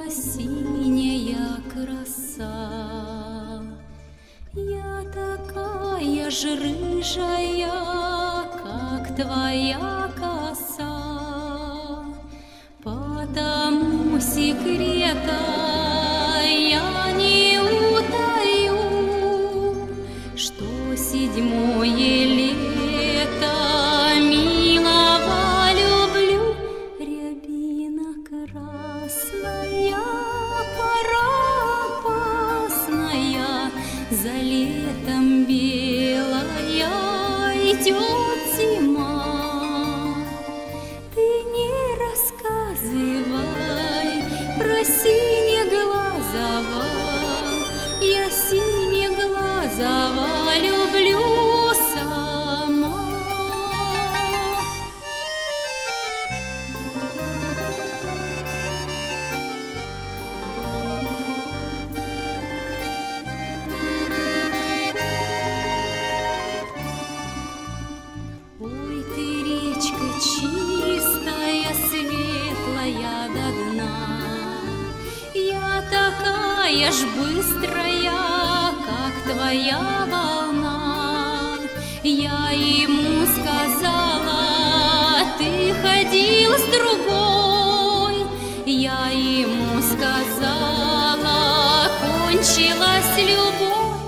Синяя краса, я такая ж рыжая, как твоя коса, потому секрета я не утаю, что седьмое лето милого люблю. Рябина красная, пора опасная, за летом белая идет зима. Ты не рассказывай про синеглазого, я синеглазого люблю сама. Ой, ты речка чистая, светлая до дна, я такая ж быстрая, как твоя волна. Я ему сказала, ты ходил с другой, я ему сказала, кончилась любовь.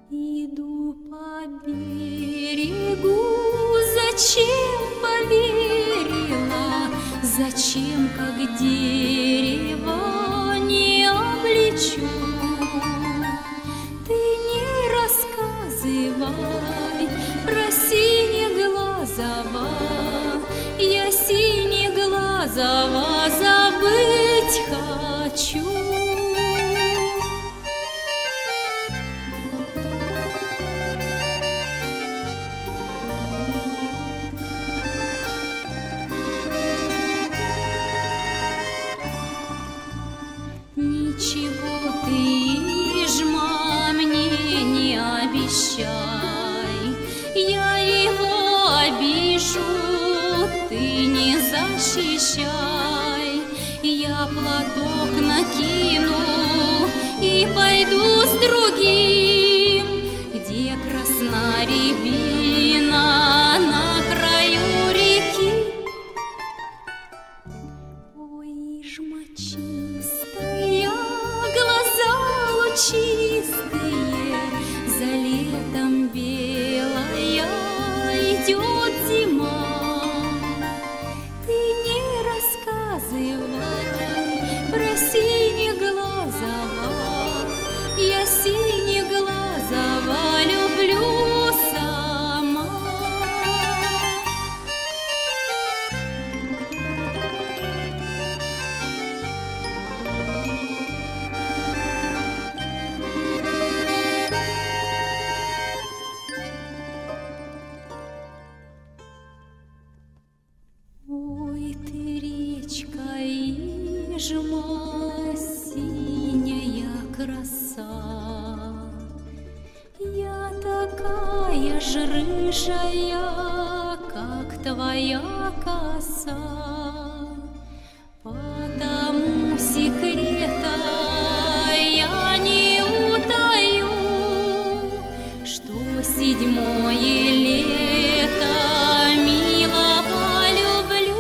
Иду по берегу, зачем поверила, зачем, как дерево, не облечу. Ты не рассказывай про синеглазого, я синеглазого забыть хочу. Ничего ты, Ижма, мне не обещай, я его обижу, ты не защищай. Я платок накину и пойду с другим, где красна рябина на краю реки. Ой, Ижма чистая, глаза лучистые, за летом белая идет зима. Ты не рассказывай про синеглазого, я синеглазого люблю сама. Ой, ты речка Ижма, синяя краса, я такая ж рыжая, как твоя коса, потому секрета я не утаю, что седьмое лето милого люблю.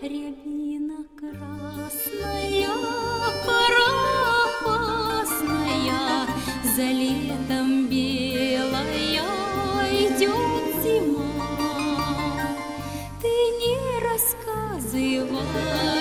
Рябина красная, пора опасная, за летом белая идет зима. Ты не рассказывай